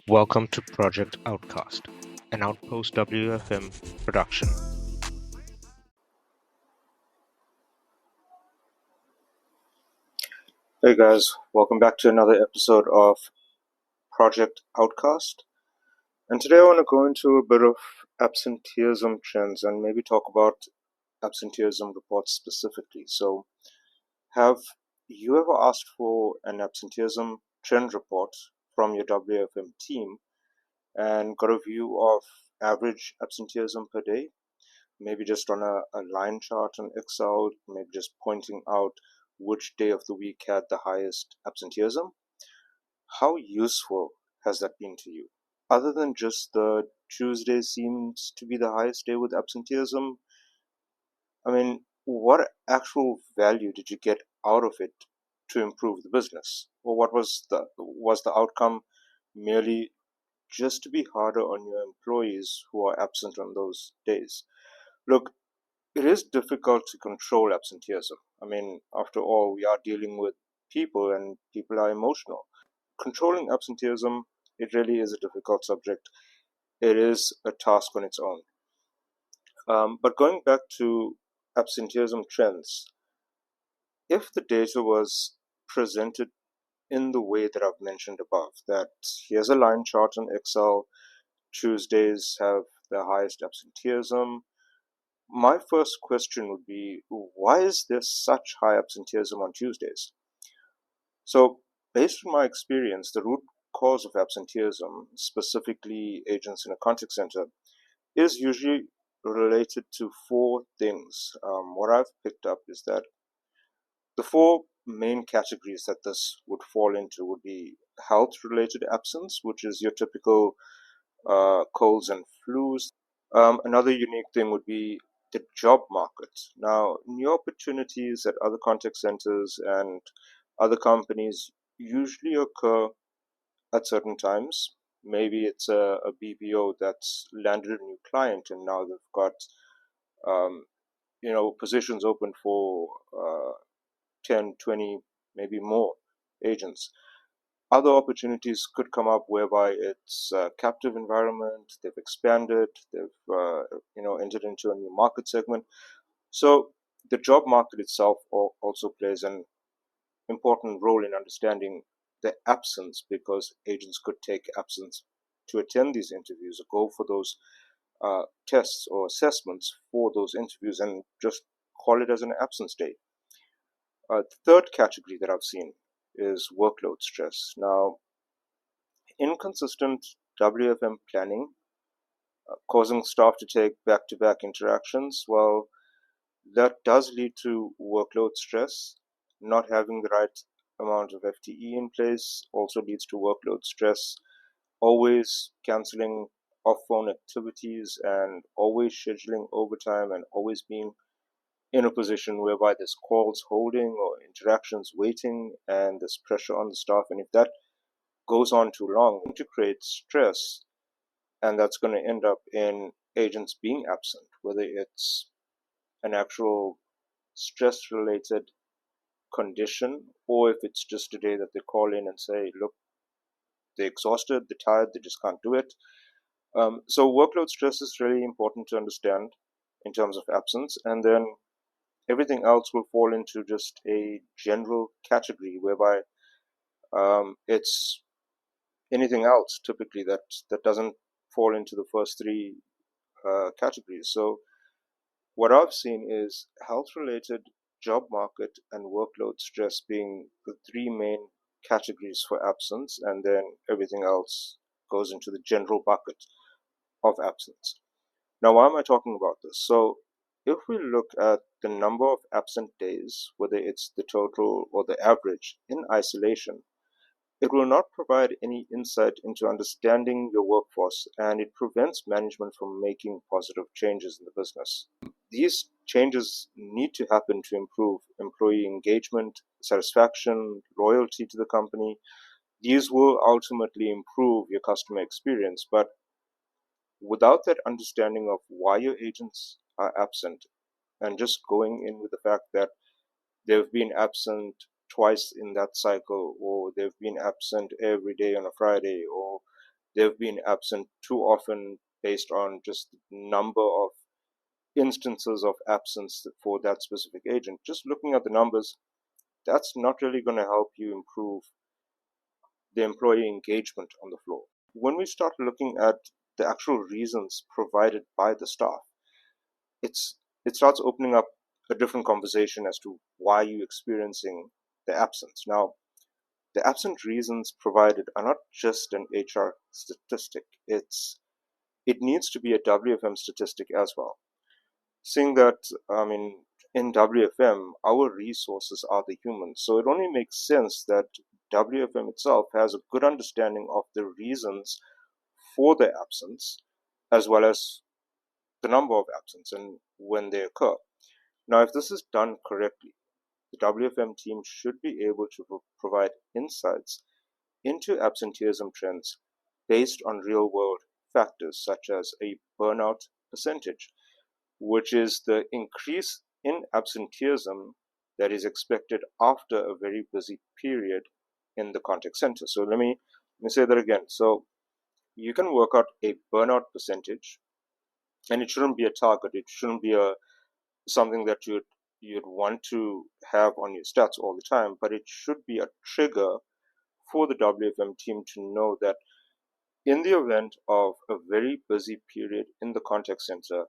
Welcome to Project Outcast, an Outpost WFM production. Hey guys, welcome back to another episode of Project Outcast. And today I want to go into a bit of absenteeism trends and maybe talk about absenteeism reports specifically. So, have you ever asked for an absenteeism trend report from your WFM team and got a view of average absenteeism per day? Maybe just on a line chart on Excel, maybe just pointing out which day of the week had the highest absenteeism? How useful has that been to you? Other than just the Tuesday seems to be the highest day with absenteeism, I mean, what actual value did you get out of it to improve the business? Or what was the outcome merely just to be harder on your employees who are absent on those days? Look, it is difficult to control absenteeism. I mean, after all, we are dealing with people and people are emotional. Controlling absenteeism, it really is a difficult subject. It is a task on its own. But going back to absenteeism trends, if the data was presented in the way that I've mentioned above, that here's a line chart in Excel, Tuesdays have the highest absenteeism, my first question would be, why is there such high absenteeism on Tuesdays? So, based on my experience, the root cause of absenteeism, specifically agents in a contact center, is usually related to four things. What I've picked up is that the four main categories that this would fall into would be health related absence, which is your typical colds and flus. Another unique thing would be the job market. Now, new opportunities at other contact centers and other companies usually occur at certain times. Maybe it's a BPO that's landed a new client and now they've got um, positions open for 10, 20, maybe more agents. Other opportunities could come up whereby it's a captive environment, they've expanded, they've entered into a new market segment. So the job market itself also plays an important role in understanding the absence, because agents could take absence to attend these interviews or go for those tests or assessments for those interviews and just call it as an absence day. The third category that I've seen is workload stress. Now, inconsistent WFM planning causing staff to take back to back interactions, well, that does lead to workload stress. Not having the right amount of FTE in place also leads to workload stress. Always canceling off phone activities and always scheduling overtime and always being in a position whereby there's calls holding or interactions waiting and there's pressure on the staff. And if that goes on too long, to create stress, and that's going to end up in agents being absent, whether it's an actual stress related condition or if it's just a day that they call in and say, look, they're exhausted, they're tired, they just can't do it. So workload stress is really important to understand in terms of absence, and then everything else will fall into just a general category whereby it's anything else typically that doesn't fall into the first three categories. So what I've seen is health related, job market, and workload stress being the three main categories for absence, and then everything else goes into the general bucket of absence. Now, why am I talking about this? So, if we look at the number of absent days, whether it's the total or the average, in isolation, it will not provide any insight into understanding your workforce, and it prevents management from making positive changes in the business. These changes need to happen to improve employee engagement, satisfaction, loyalty to the company. These will ultimately improve your customer experience, but without that understanding of why your agents are absent and just going in with the fact that they've been absent twice in that cycle, or they've been absent every day on a Friday, or they've been absent too often based on just the number of instances of absence for that specific agent. Just looking at the numbers, that's not really going to help you improve the employee engagement on the floor. When we start looking at the actual reasons provided by the staff, it starts opening up a different conversation as to why you're experiencing the absence. Now, the absent reasons provided are not just an HR statistic. It needs to be a WFM statistic as well. Seeing that, in WFM, our resources are the humans. So it only makes sense that WFM itself has a good understanding of the reasons for the absence, as well as the number of absence and when they occur. Now, if this is done correctly, the WFM team should be able to provide insights into absenteeism trends based on real world factors such as a burnout percentage, which is the increase in absenteeism that is expected after a very busy period in the contact center. So let me say that again. So you can work out a burnout percentage, and it shouldn't be a target. It shouldn't be a something that you'd want to have on your stats all the time, but it should be a trigger for the WFM team to know that in the event of a very busy period in the contact center,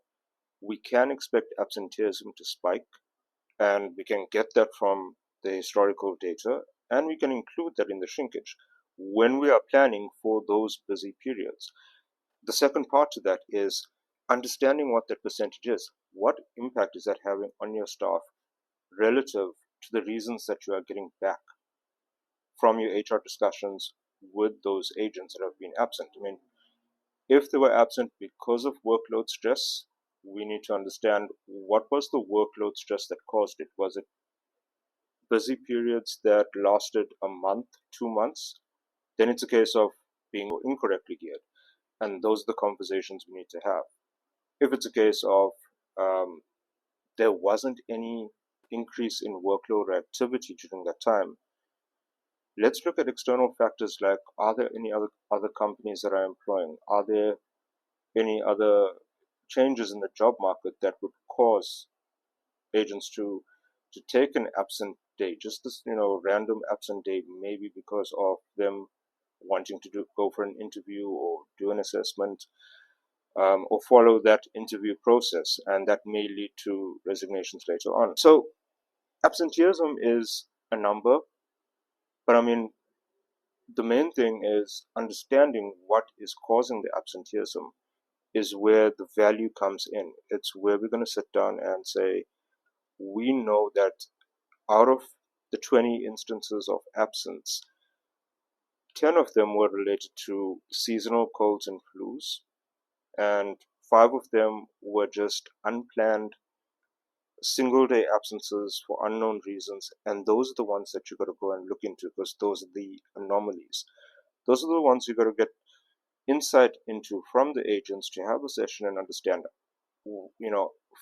we can expect absenteeism to spike, and we can get that from the historical data, and we can include that in the shrinkage when we are planning for those busy periods. The second part to that is understanding what that percentage is. What impact is that having on your staff relative to the reasons that you are getting back from your HR discussions with those agents that have been absent? If they were absent because of workload stress, we need to understand what was the workload stress that caused it. Was it busy periods that lasted a month, 2 months? Then it's a case of being incorrectly geared. And those are the conversations we need to have. If it's a case of there wasn't any increase in workload or activity during that time, let's look at external factors like, are there any other companies that are employing? Are there any other changes in the job market that would cause agents to take an absent day, just this random absent day, maybe because of them wanting to go for an interview or do an assessment, or follow that interview process, and that may lead to resignations later on. So absenteeism is a number, but the main thing is understanding what is causing the absenteeism is where the value comes in. It's where we're going to sit down and say, we know that out of the 20 instances of absence, 10 of them were related to seasonal colds and flus, and 5 of them were just unplanned single day absences for unknown reasons. And those are the ones that you got to go and look into, because those are the anomalies. Those are the ones you got to get insight into from the agents to have a session and understand,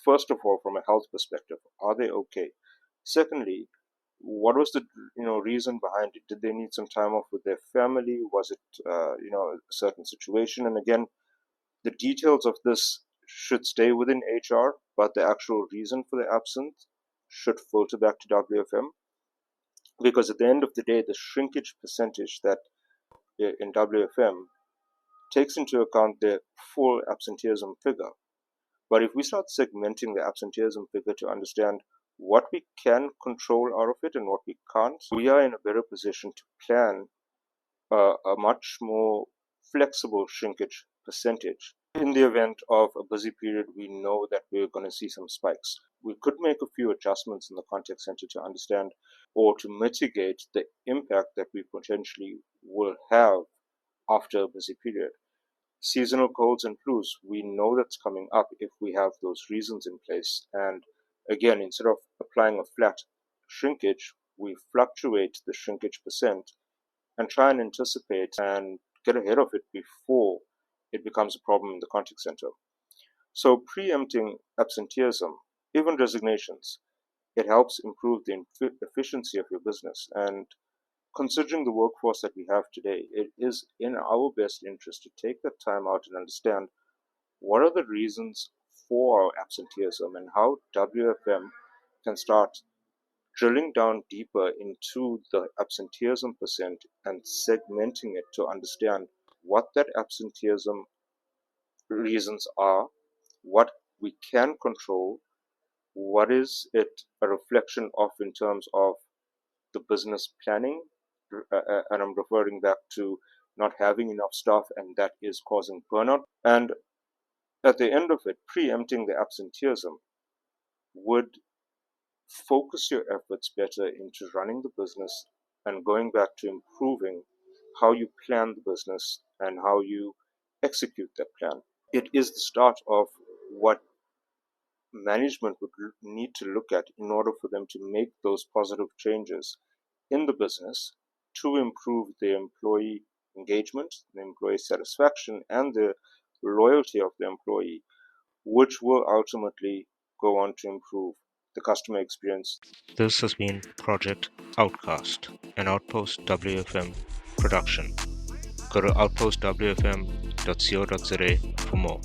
first of all, from a health perspective, are they okay? Secondly, what was the reason behind it? Did they need some time off with their family? Was it a certain situation? And again, the details of this should stay within HR, but the actual reason for the absence should filter back to WFM, because at the end of the day, the shrinkage percentage that in WFM takes into account the full absenteeism figure. But if we start segmenting the absenteeism figure to understand what we can control out of it and what we can't, we are in a better position to plan a much more flexible shrinkage percentage. In the event of a busy period, we know that we're going to see some spikes. We could make a few adjustments in the contact center to understand or to mitigate the impact that we potentially will have after a busy period. Seasonal colds and flus, we know that's coming up if we have those reasons in place. And again, instead of applying a flat shrinkage, we fluctuate the shrinkage percent and try and anticipate and get ahead of it before it becomes a problem in the contact center. So preempting absenteeism, even resignations, it helps improve the efficiency of your business. And considering the workforce that we have today, it is in our best interest to take that time out and understand what are the reasons for our absenteeism and how WFM can start drilling down deeper into the absenteeism percent and segmenting it to understand what that absenteeism reasons are, what we can control, what is it a reflection of in terms of the business planning, and I'm referring back to not having enough staff, and that is causing burnout. And at the end of it, preempting the absenteeism would focus your efforts better into running the business and going back to improving how you plan the business and how you execute that plan. It is the start of what management would need to look at in order for them to make those positive changes in the business to improve the employee engagement, the employee satisfaction, and the loyalty of the employee, which will ultimately go on to improve the customer experience. This has been Project Outcast, an Outpost WFM production. Go to outpostwfm.co.za for more.